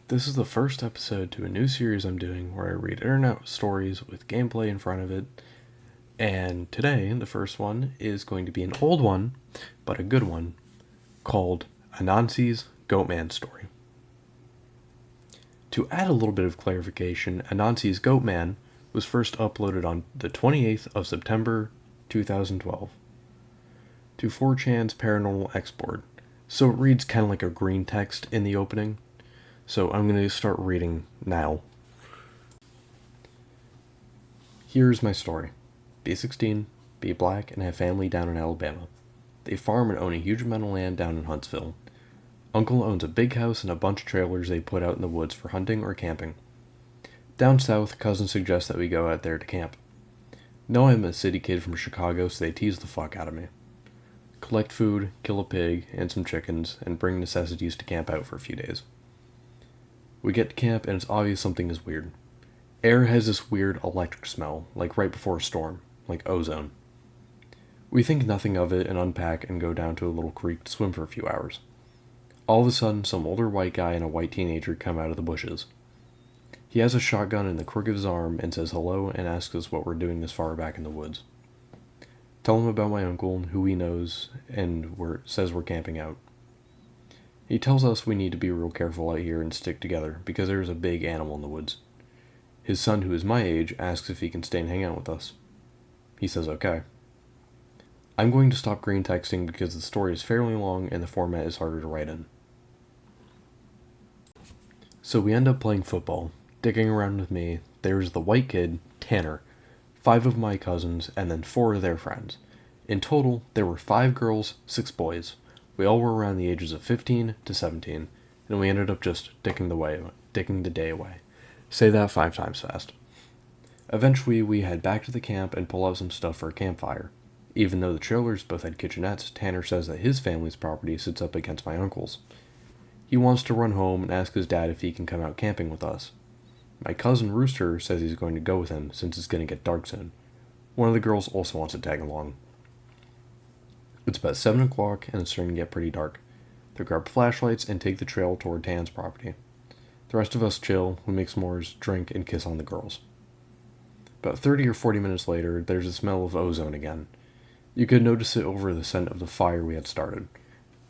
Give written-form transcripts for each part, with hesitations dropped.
This is the first episode to a new series I'm doing where I read internet stories with gameplay in front of it. And today, the first one is going to be an old one, but a good one, called Anansi's Goatman story. To add a little bit of clarification, Anansi's Goatman was first uploaded on the 28th of September 2012 to 4chan's Paranormal Export, so it reads kind of like a green text in the opening. So I'm going to start reading now. Here's my story. Be 16, be black, and have family down in Alabama. They farm and own a huge amount of land down in Huntsville. Uncle owns a big house and a bunch of trailers they put out in the woods for hunting or camping. Down south, cousin suggests that we go out there to camp. Know I'm a city kid from Chicago, so they tease the fuck out of me. Collect food, kill a pig and some chickens, and bring necessities to camp out for a few days. We get to camp and it's obvious something is weird. Air has this weird electric smell, like right before a storm, like ozone. We think nothing of it and unpack and go down to a little creek to swim for a few hours. All of a sudden, some older white guy and a white teenager come out of the bushes. He has a shotgun in the crook of his arm and says hello and asks us what we're doing this far back in the woods. Tell him about my uncle, who he knows, and says we're camping out. He tells us we need to be real careful out here and stick together because there's a big animal in the woods. His son, who is my age, asks if he can stay and hang out with us. He says okay. I'm going to stop green texting because the story is fairly long and the format is harder to write in. So we end up playing football. Dicking around with me, there's the white kid, Tanner, 5 of my cousins, and then 4 of their friends. In total, there were 5 girls, 6 boys. We all were around the ages of 15 to 17, and we ended up just dicking the day away. Say that 5 times fast. Eventually, we head back to the camp and pull out some stuff for a campfire. Even though the trailers both had kitchenettes, Tanner says that his family's property sits up against my uncle's. He wants to run home and ask his dad if he can come out camping with us. My cousin Rooster says he's going to go with him since it's going to get dark soon. One of the girls also wants to tag along. It's about 7 o'clock and it's starting to get pretty dark. They grab flashlights and take the trail toward Tan's property. The rest of us chill, we make s'mores, drink, and kiss on the girls. About 30 or 40 minutes later, there's a smell of ozone again. You could notice it over the scent of the fire we had started.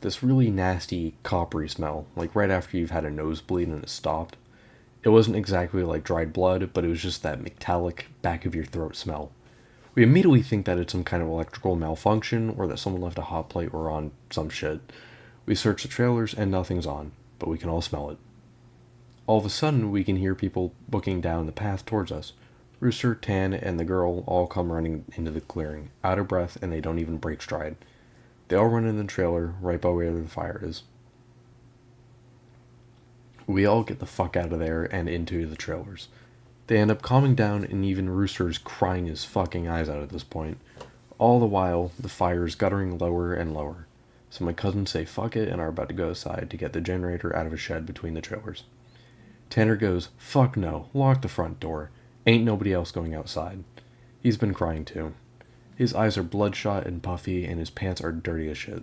This really nasty, coppery smell, like right after you've had a nosebleed and it stopped. It wasn't exactly like dried blood, but it was just that metallic, back of your throat smell. We immediately think that it's some kind of electrical malfunction or that someone left a hot plate or on some shit. We search the trailers and nothing's on, but we can all smell it. All of a sudden, we can hear people booking down the path towards us. Rooster, Tan, and the girl all come running into the clearing, out of breath, and they don't even break stride. They all run in the trailer, right by where the fire is. We all get the fuck out of there and into the trailers. They end up calming down, and even Rooster's crying his fucking eyes out at this point. All the while, the fire is guttering lower and lower. So my cousins say fuck it and are about to go outside to get the generator out of a shed between the trailers. Tanner goes, fuck no, lock the front door. Ain't nobody else going outside. He's been crying too. His eyes are bloodshot and puffy, and his pants are dirty as shit.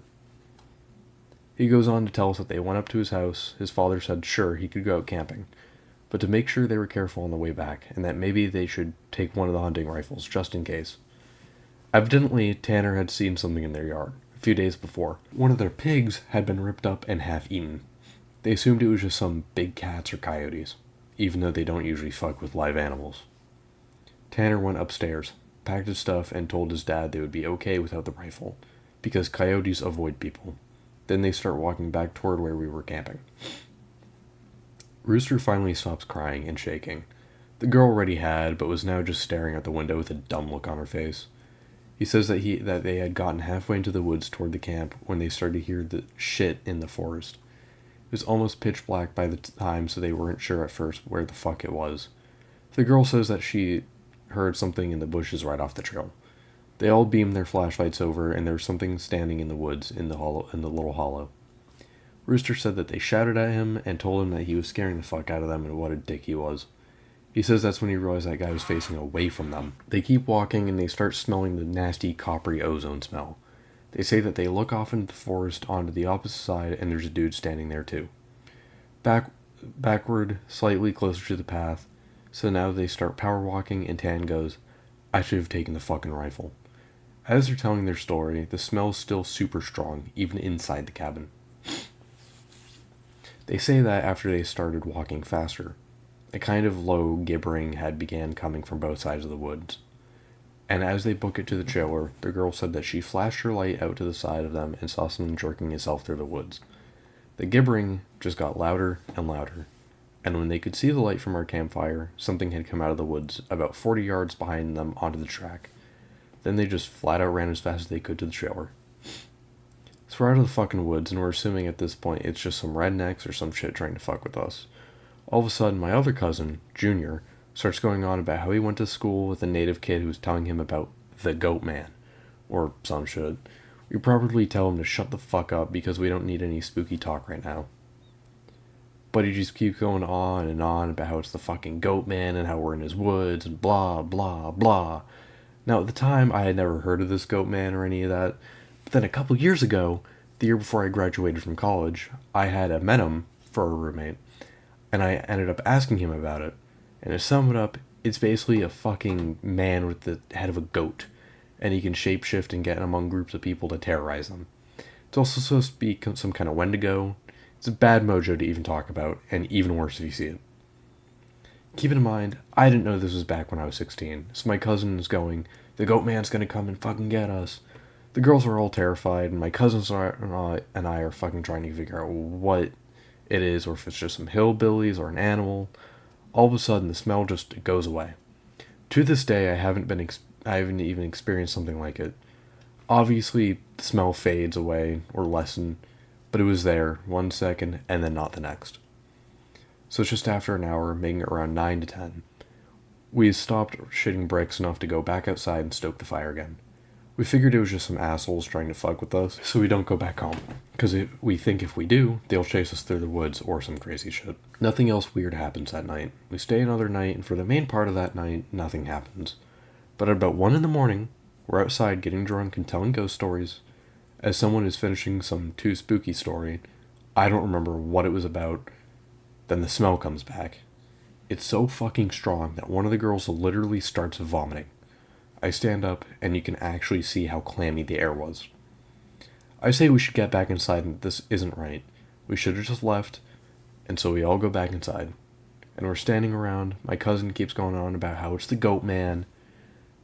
He goes on to tell us that they went up to his house. His father said sure, he could go out camping, but to make sure they were careful on the way back, and that maybe they should take one of the hunting rifles, just in case. Evidently, Tanner had seen something in their yard, a few days before. One of their pigs had been ripped up and half eaten. They assumed it was just some big cats or coyotes, even though they don't usually fuck with live animals. Tanner went upstairs, packed his stuff, and told his dad they would be okay without the rifle, because coyotes avoid people. Then they start walking back toward where we were camping. Rooster finally stops crying and shaking. The girl already had, but was now just staring out the window with a dumb look on her face. He says that they had gotten halfway into the woods toward the camp when they started to hear the shit in the forest. It was almost pitch black by the time, so they weren't sure at first where the fuck it was. The girl says that she heard something in the bushes right off the trail. They all beamed their flashlights over, and there was something standing in the woods in the little hollow. Rooster said that they shouted at him and told him that he was scaring the fuck out of them and what a dick he was. He says that's when he realized that guy was facing away from them. They keep walking and they start smelling the nasty coppery ozone smell. They say that they look off into the forest onto the opposite side and there's a dude standing there too. Back backward, slightly closer to the path. So now they start power walking, and Tan goes, I should have taken the fucking rifle. As they're telling their story, the smell's still super strong, even inside the cabin. They say that after they started walking faster, a kind of low gibbering had began coming from both sides of the woods. And as they book it to the trailer, the girl said that she flashed her light out to the side of them and saw something jerking itself through the woods. The gibbering just got louder and louder, and when they could see the light from our campfire, something had come out of the woods about 40 yards behind them onto the track. Then they just flat out ran as fast as they could to the trailer. So we're out of the fucking woods, and we're assuming at this point it's just some rednecks or some shit trying to fuck with us. All of a sudden, my other cousin, Junior, starts going on about how he went to school with a native kid who was telling him about the Goatman, or some shit. We probably tell him to shut the fuck up because we don't need any spooky talk right now. But he just keeps going on and on about how it's the fucking Goatman and how we're in his woods and blah, blah, blah. Now, at the time, I had never heard of this Goatman or any of that. But then a couple years ago, the year before I graduated from college, I had met him for a roommate. And I ended up asking him about it. And to sum it up, it's basically a fucking man with the head of a goat. And he can shapeshift and get among groups of people to terrorize them. It's also supposed to be some kind of Wendigo. It's a bad mojo to even talk about, and even worse if you see it. Keep in mind, I didn't know this was back when I was 16, so my cousin is going, the goat man's gonna come and fucking get us. The girls are all terrified, and my cousins and I are fucking trying to figure out what it is, or if it's just some hillbillies or an animal. All of a sudden, the smell just goes away. To this day, I haven't even experienced something like it. Obviously, the smell fades away, or lessen, but it was there 1 second, and then not the next. So it's just after an hour, making it around 9 to 10. We stopped shitting bricks enough to go back outside and stoke the fire again. We figured it was just some assholes trying to fuck with us, so we don't go back home. Because we think if we do, they'll chase us through the woods or some crazy shit. Nothing else weird happens that night. We stay another night, and for the main part of that night, nothing happens. But at about 1 in the morning, we're outside getting drunk and telling ghost stories. As someone is finishing some too spooky story, I don't remember what it was about, then the smell comes back. It's so fucking strong that one of the girls literally starts vomiting. I stand up, and you can actually see how clammy the air was. I say we should get back inside, and this isn't right. We should have just left, and so we all go back inside. And we're standing around, my cousin keeps going on about how it's the goat man.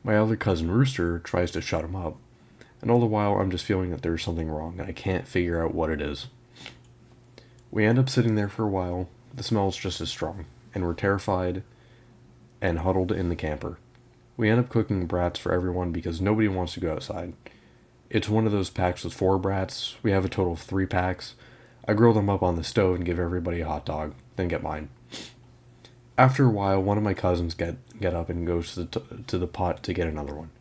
My other cousin Rooster tries to shut him up. And all the while, I'm just feeling that there's something wrong, and I can't figure out what it is. We end up sitting there for a while. The smell's just as strong, and we're terrified and huddled in the camper. We end up cooking brats for everyone because nobody wants to go outside. It's one of those packs with 4 brats. We have a total of 3 packs. I grill them up on the stove and give everybody a hot dog, then get mine. After a while, one of my cousins get up and goes to the pot to get another one.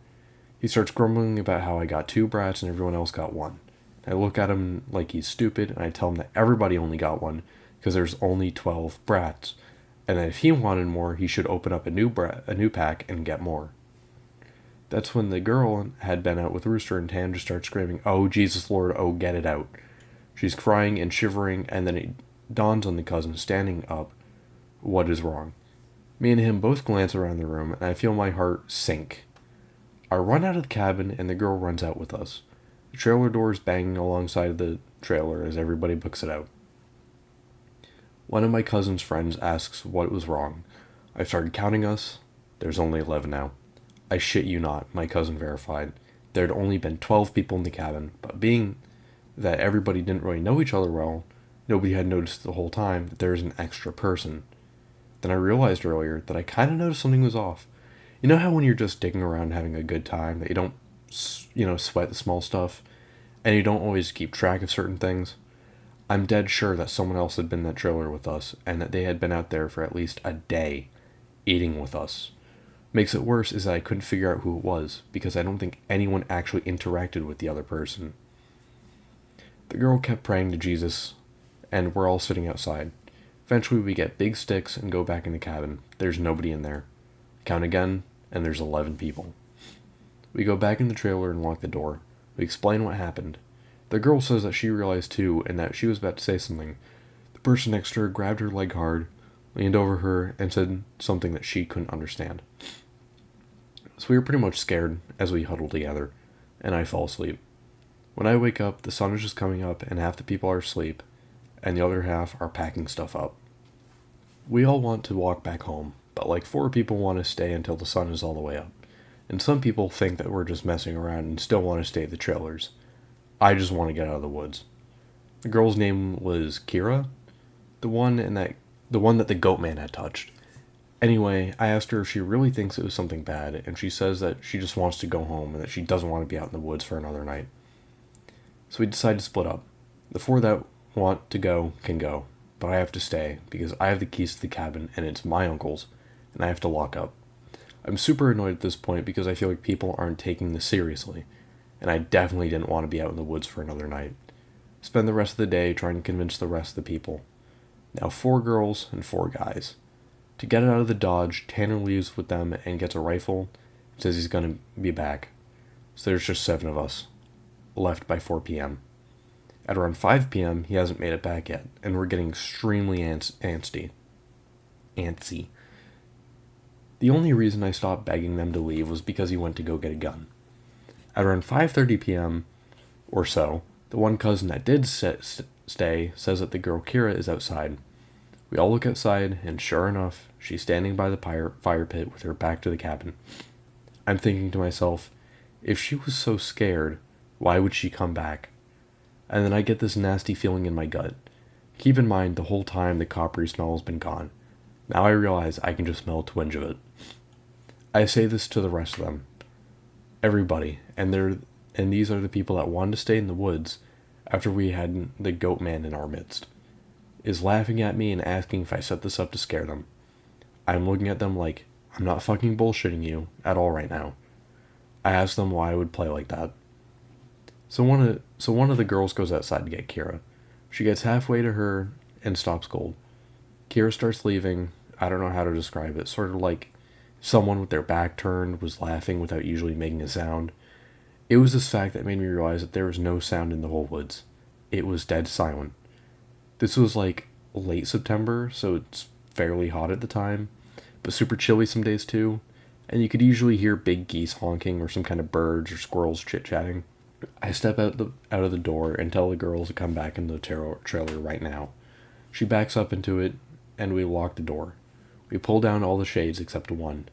He starts grumbling about how I got 2 brats and everyone else got 1. I look at him like he's stupid, and I tell him that everybody only got 1 because there's only 12 brats, and that if he wanted more, he should open up a new pack and get more. That's when the girl had been out with Rooster, and Tan just starts screaming, "Oh, Jesus Lord, oh, get it out." She's crying and shivering, and then it dawns on the cousin standing up what is wrong. Me and him both glance around the room, and I feel my heart sink. I run out of the cabin, and the girl runs out with us. The trailer door is banging alongside the trailer as everybody books it out. One of my cousin's friends asks what was wrong. I started counting us. There's only 11 now. I shit you not, my cousin verified. There had only been 12 people in the cabin, but being that everybody didn't really know each other well, nobody had noticed the whole time that there was an extra person. Then I realized earlier that I kind of noticed something was off. You know how when you're just digging around having a good time, that you don't, sweat the small stuff, and you don't always keep track of certain things? I'm dead sure that someone else had been in that trailer with us, and that they had been out there for at least a day, eating with us. Makes it worse is that I couldn't figure out who it was, because I don't think anyone actually interacted with the other person. The girl kept praying to Jesus, and we're all sitting outside. Eventually we get big sticks and go back in the cabin. There's nobody in there. Count again, and there's 11 people. We go back in the trailer and lock the door. We explain what happened. The girl says that she realized too, and that she was about to say something. The person next to her grabbed her leg hard, leaned over her, and said something that she couldn't understand. So we were pretty much scared as we huddled together, and I fall asleep. When I wake up, the sun is just coming up, and half the people are asleep, and the other half are packing stuff up. We all want to walk back home, but like 4 people want to stay until the sun is all the way up. And some people think that we're just messing around and still want to stay at the trailers. I just want to get out of the woods. The girl's name was Kira, the one that the Goatman had touched. Anyway, I asked her if she really thinks it was something bad, and she says that she just wants to go home and that she doesn't want to be out in the woods for another night. So we decided to split up. The 4 that want to go can go, but I have to stay because I have the keys to the cabin and it's my uncle's, and I have to lock up. I'm super annoyed at this point because I feel like people aren't taking this seriously, and I definitely didn't want to be out in the woods for another night. Spend the rest of the day trying to convince the rest of the people. Now 4 girls and 4 guys. To get it out of the Dodge, Tanner leaves with them and gets a rifle and says he's going to be back. So there's just 7 of us, left by 4 p.m. At around 5 p.m., he hasn't made it back yet, and we're getting extremely antsy. The only reason I stopped begging them to leave was because he went to go get a gun. At around 5:30 p.m. or so, the one cousin that did stay says that the girl Kira is outside. We all look outside, and sure enough, she's standing by the fire pit with her back to the cabin. I'm thinking to myself, if she was so scared, why would she come back? And then I get this nasty feeling in my gut. Keep in mind, the whole time the coppery smell has been gone. Now I realize I can just smell a twinge of it. I say this to the rest of them. Everybody, and these are the people that wanted to stay in the woods after we had the Goatman in our midst, is laughing at me and asking if I set this up to scare them. I'm looking at them like, I'm not fucking bullshitting you at all right now. I ask them why I would play like that. So one of the girls goes outside to get Kira. She gets halfway to her and stops cold. Kira starts leaving. I don't know how to describe it. Sort of like someone with their back turned was laughing without usually making a sound. It was this fact that made me realize that there was no sound in the whole woods. It was dead silent. This was like late September, so it's fairly hot at the time, but super chilly some days too, and you could usually hear big geese honking or some kind of birds or squirrels chit-chatting. I step out of the door and tell the girls to come back into the trailer right now. She backs up into it, and we lock the door. We pull down all the shades except one,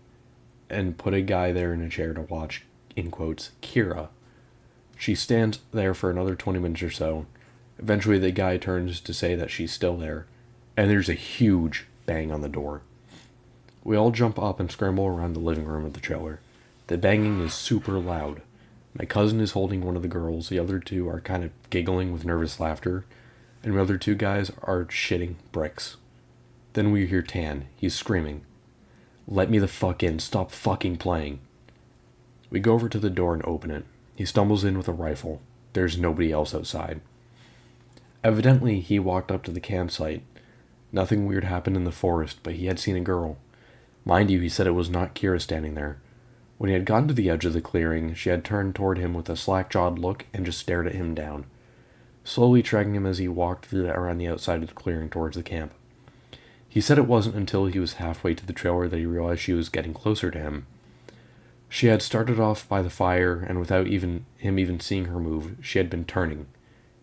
and put a guy there in a chair to watch, in quotes, Kira. She stands there for another 20 minutes or so. Eventually the guy turns to say that she's still there, and there's a huge bang on the door. We all jump up and scramble around the living room of the trailer. The banging is super loud. My cousin is holding one of the girls, the other 2 are kind of giggling with nervous laughter, and the other 2 guys are shitting bricks. Then we hear Tan. He's screaming, "Let me the fuck in, stop fucking playing." We go over to the door and open it. He stumbles in with a rifle. There's nobody else outside. Evidently, he walked up to the campsite. Nothing weird happened in the forest, but he had seen a girl. Mind you, he said it was not Kira standing there. When he had gotten to the edge of the clearing, she had turned toward him with a slack-jawed look and just stared at him down, slowly tracking him as he walked around the outside of the clearing towards the camp. He said it wasn't until he was halfway to the trailer that he realized she was getting closer to him. She had started off by the fire, and without him even seeing her move, she had been turning.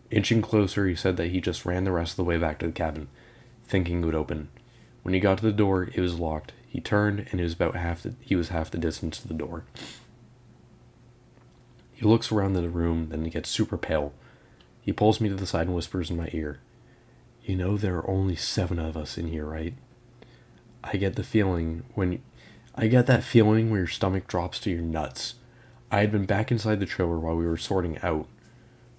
Inching closer, he said that he just ran the rest of the way back to the cabin, thinking it would open. When he got to the door, it was locked. He turned, and he was half the distance to the door. He looks around the room, then he gets super pale. He pulls me to the side and whispers in my ear, "You know there are only 7 of us in here, right?" I get that feeling when your stomach drops to your nuts. I had been back inside the trailer while we were sorting out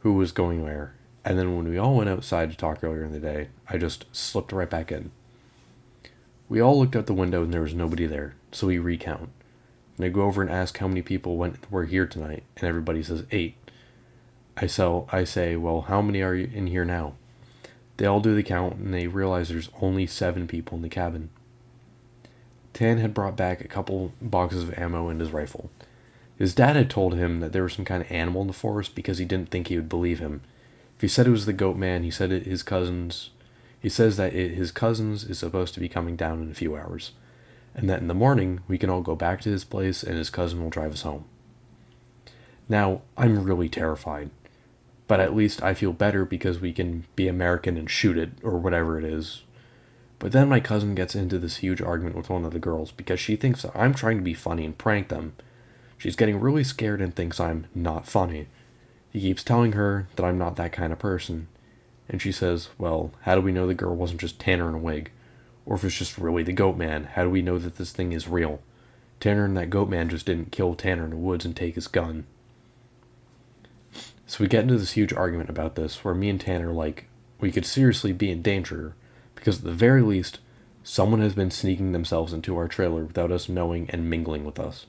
who was going where, and then when we all went outside to talk earlier in the day, I just slipped right back in. We all looked out the window and there was nobody there, so we recount. And I go over and ask how many people were here tonight, and everybody says 8. I say, well, how many are you in here now? They all do the count, and they realize there's only 7 people in the cabin. Tan had brought back a couple boxes of ammo and his rifle. His dad had told him that there was some kind of animal in the forest because he didn't think he would believe him. If he said it was the Goatman, he said his He says that his cousins is supposed to be coming down in a few hours, and that in the morning we can all go back to his place and his cousin will drive us home. Now, I'm really terrified, but at least I feel better because we can be American and shoot it, or whatever it is. But then my cousin gets into this huge argument with one of the girls because she thinks that I'm trying to be funny and prank them. She's getting really scared and thinks I'm not funny. He keeps telling her that I'm not that kind of person. And she says, well, how do we know the girl wasn't just Tanner in a wig? Or if it's just really the Goatman, how do we know that this thing is real? Tanner and that Goatman just didn't kill Tanner in the woods and take his gun. So we get into this huge argument about this, where me and Tanner we could seriously be in danger, because at the very least, someone has been sneaking themselves into our trailer without us knowing and mingling with us.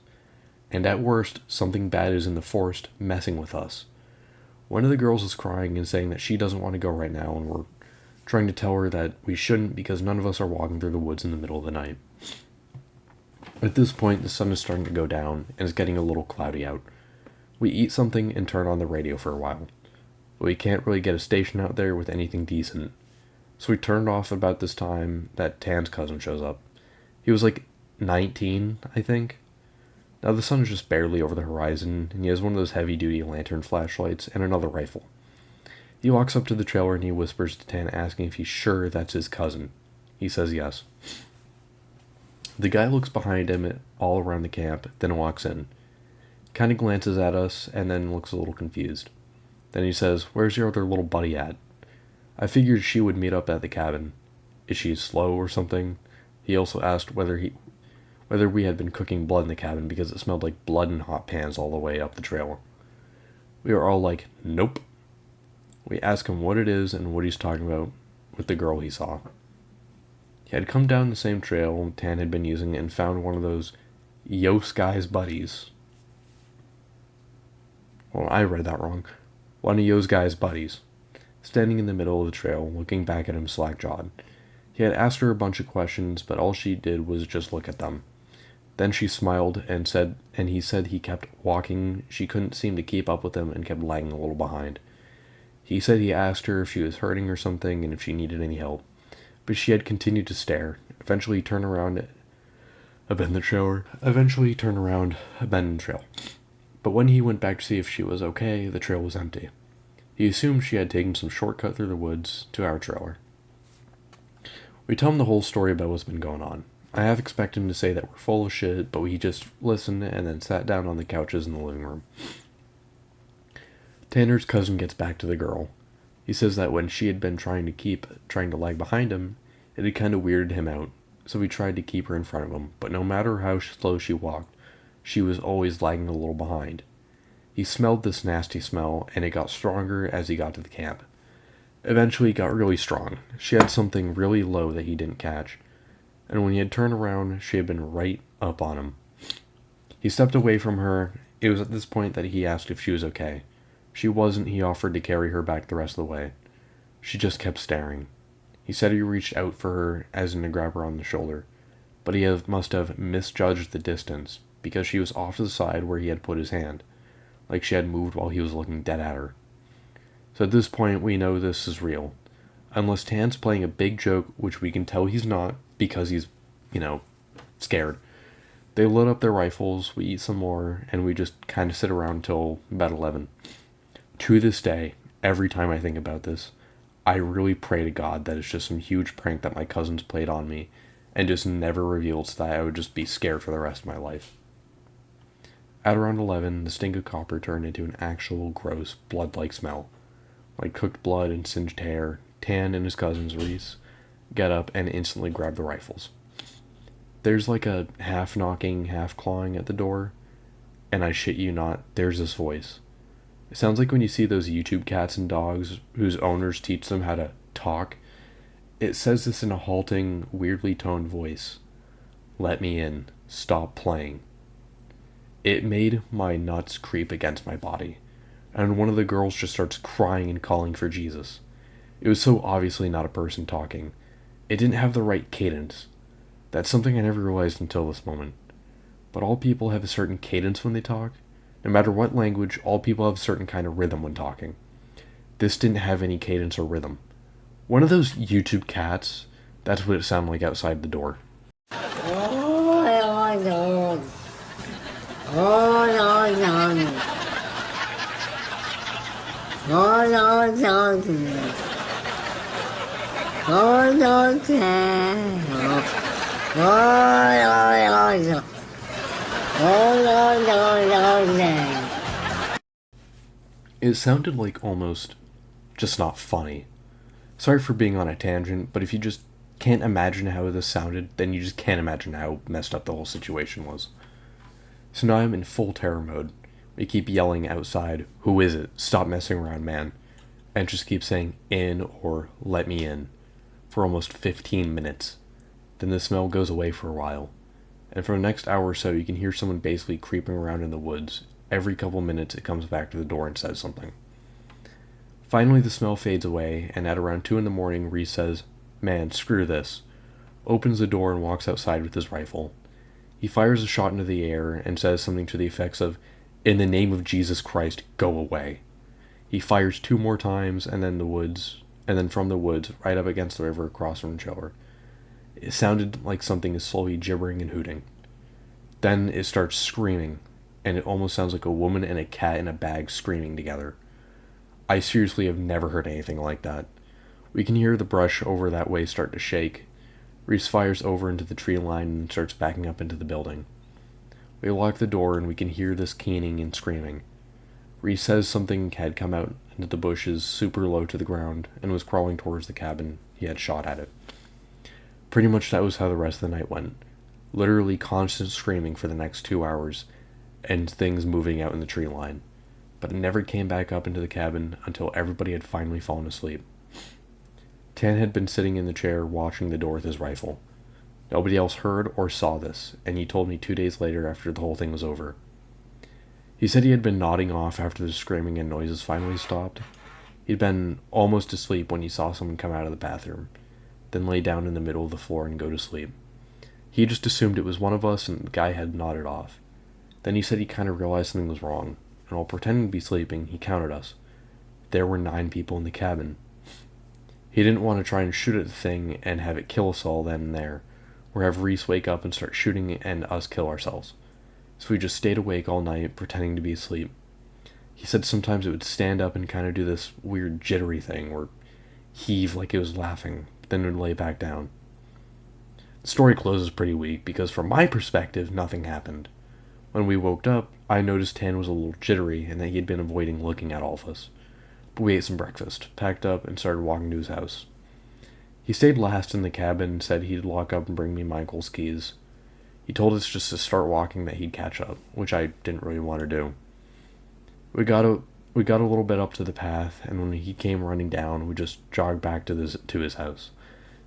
And at worst, something bad is in the forest messing with us. One of the girls is crying and saying that she doesn't want to go right now, and we're trying to tell her that we shouldn't because none of us are walking through the woods in the middle of the night. At this point, the sun is starting to go down, and it's getting a little cloudy out. We eat something and turn on the radio for a while. But we can't really get a station out there with anything decent. So we turned off about this time that Tan's cousin shows up. He was 19, I think. Now the sun is just barely over the horizon, and he has one of those heavy-duty lantern flashlights and another rifle. He walks up to the trailer and he whispers to Tan, asking if he's sure that's his cousin. He says yes. The guy looks behind him all around the camp, then walks in. Kind of glances at us, and then looks a little confused. Then he says, where's your other little buddy at? I figured she would meet up at the cabin. Is she slow or something? He also asked whether we had been cooking blood in the cabin because it smelled like blood in hot pans all the way up the trail. We were all like, nope. We ask him what it is and what he's talking about with the girl he saw. He had come down the same trail Tan had been using and found one of those Yos guy's buddies. Well, I read that wrong. One of Yo's guy's buddies, standing in the middle of the trail, looking back at him slack-jawed. He had asked her a bunch of questions, but all she did was just look at them. Then she smiled and he said he kept walking. She couldn't seem to keep up with him and kept lagging a little behind. He said he asked her if she was hurting or something and if she needed any help, but she had continued to stare. Eventually he turned around, abandoned the trail. But when he went back to see if she was okay, the trail was empty. He assumed she had taken some shortcut through the woods to our trailer. We tell him the whole story about what's been going on. I half expect him to say that we're full of shit, but we just listened and then sat down on the couches in the living room. Tanner's cousin gets back to the girl. He says that when she had been trying to lag behind him, it had kind of weirded him out, so he tried to keep her in front of him, but no matter how slow she walked, she was always lagging a little behind. He smelled this nasty smell, and it got stronger as he got to the camp. Eventually, it got really strong. She had something really low that he didn't catch, and when he had turned around, she had been right up on him. He stepped away from her. It was at this point that he asked if she was okay. She wasn't. He offered to carry her back the rest of the way. She just kept staring. He said he reached out for her, as in to grab her on the shoulder, but he must have misjudged the distance, because she was off to the side where he had put his hand, like she had moved while he was looking dead at her. So at this point, we know this is real. Unless Tan's playing a big joke, which we can tell he's not, because he's, scared. They load up their rifles, we eat some more, and we just kind of sit around until about 11. To this day, every time I think about this, I really pray to God that it's just some huge prank that my cousins played on me, and just never revealed so that I would just be scared for the rest of my life. At around 11, the stink of copper turned into an actual gross, blood-like smell. Like cooked blood and singed hair. Tan and his cousins, Reese, get up and instantly grab the rifles. There's like a half knocking, half clawing at the door, and I shit you not, there's this voice. It sounds like when you see those YouTube cats and dogs whose owners teach them how to talk. It says this in a halting, weirdly toned voice. Let me in. Stop playing. It made my nuts creep against my body, and one of the girls just starts crying and calling for Jesus. It was so obviously not a person talking. It didn't have the right cadence. That's something I never realized until this moment. But all people have a certain cadence when they talk. No matter what language, all people have a certain kind of rhythm when talking. This didn't have any cadence or rhythm. One of those YouTube cats, that's what it sounded like outside the door. It sounded like almost just not funny. Sorry for being on a tangent, but if you just can't imagine how this sounded, then you just can't imagine how messed up the whole situation was. So now I'm in full terror mode. We keep yelling outside, "Who is it? Stop messing around, man." And just keep saying "in" or "let me in" for almost 15 minutes. Then the smell goes away for a while. And for the next hour or so, you can hear someone basically creeping around in the woods. Every couple minutes, it comes back to the door and says something. Finally, the smell fades away, and at around 2 in the morning, Reese says, "Man, screw this," opens the door and walks outside with his rifle. He fires a shot into the air and says something to the effects of, "In the name of Jesus Christ, go away." He fires 2 more times, and then from the woods, right up against the river across from the shower. It sounded like something is slowly gibbering and hooting. Then it starts screaming, and it almost sounds like a woman and a cat in a bag screaming together. I seriously have never heard anything like that. We can hear the brush over that way start to shake. Reese fires over into the tree line and starts backing up into the building. We lock the door and we can hear this keening and screaming. Reese says something had come out into the bushes super low to the ground and was crawling towards the cabin he had shot at it. Pretty much that was how the rest of the night went. Literally constant screaming for the next 2 hours and things moving out in the tree line. But it never came back up into the cabin until everybody had finally fallen asleep. Tan had been sitting in the chair watching the door with his rifle. Nobody else heard or saw this, and he told me 2 days later after the whole thing was over. He said he had been nodding off after the screaming and noises finally stopped. He'd been almost asleep when he saw someone come out of the bathroom, then lay down in the middle of the floor and go to sleep. He just assumed it was one of us and the guy had nodded off. Then he said he kind of realized something was wrong, and while pretending to be sleeping, he counted us. There were 9 people in the cabin. He didn't want to try and shoot at the thing and have it kill us all then and there, or have Reese wake up and start shooting and us kill ourselves. So we just stayed awake all night, pretending to be asleep. He said sometimes it would stand up and kind of do this weird jittery thing, or heave like it was laughing, then it would lay back down. The story closes pretty weak, because from my perspective, nothing happened. When we woke up, I noticed Tan was a little jittery and that he had been avoiding looking at all of us. But we ate some breakfast, packed up, and started walking to his house. He stayed last in the cabin and said he'd lock up and bring me Michael's keys. He told us just to start walking that he'd catch up, which I didn't really want to do. We got a little bit up to the path, and when he came running down, we just jogged back to his house.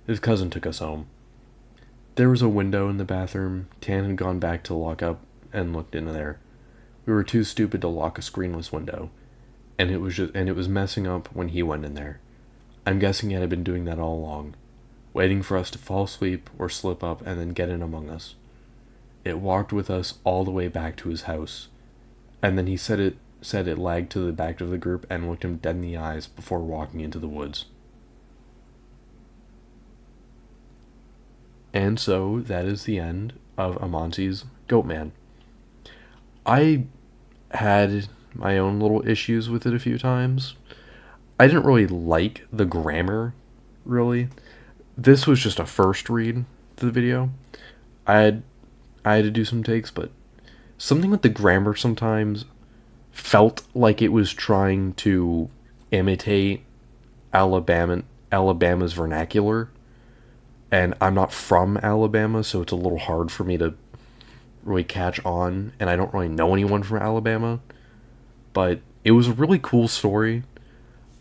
His cousin took us home. There was a window in the bathroom. Tan had gone back to lock up and looked into there. We were too stupid to lock a screenless window, and it was messing up when he went in there. I'm guessing it had been doing that all along, waiting for us to fall asleep or slip up and then get in among us. It walked with us all the way back to his house, and then he said it lagged to the back of the group and looked him dead in the eyes before walking into the woods. And so that is the end of Anansi's Goatman. I had my own little issues with it a few times. I didn't really like the grammar, really. This was just a first read to the video. I had to do some takes, but something with the grammar sometimes felt like it was trying to imitate Alabama's vernacular. And I'm not from Alabama, so it's a little hard for me to really catch on, and I don't really know anyone from Alabama. But it was a really cool story.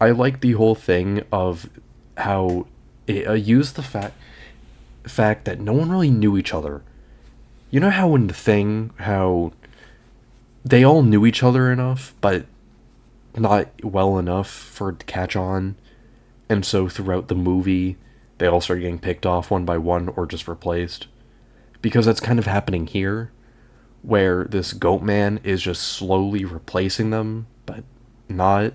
I like the whole thing of how it used the fact that no one really knew each other. You know how in The Thing, how they all knew each other enough, but not well enough for it to catch on. And so throughout the movie, they all started getting picked off one by one or just replaced. Because that's kind of happening here, where this Goatman is just slowly replacing them, but not.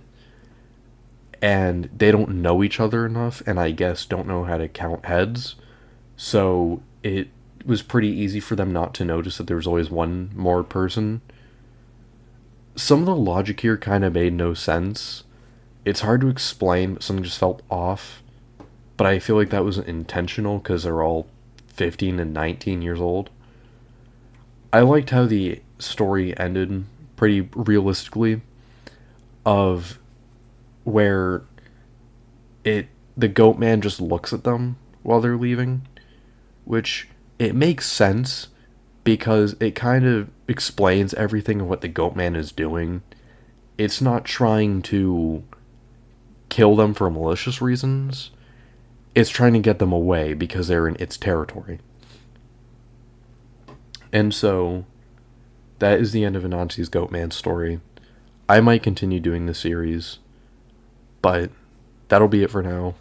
and they don't know each other enough, and I guess don't know how to count heads. So it was pretty easy for them not to notice that there was always one more person. Some of the logic here kind of made no sense. It's hard to explain, but something just felt off. But I feel like that was intentional because they're all 15 and 19 years old. I liked how the story ended pretty realistically, of where the goat man just looks at them while they're leaving, which it makes sense because it kind of explains everything of what the goat man is doing. It's not trying to kill them for malicious reasons. It's trying to get them away because they're in its territory. And so that is the end of Anansi's Goatman story. I might continue doing the series, but that'll be it for now.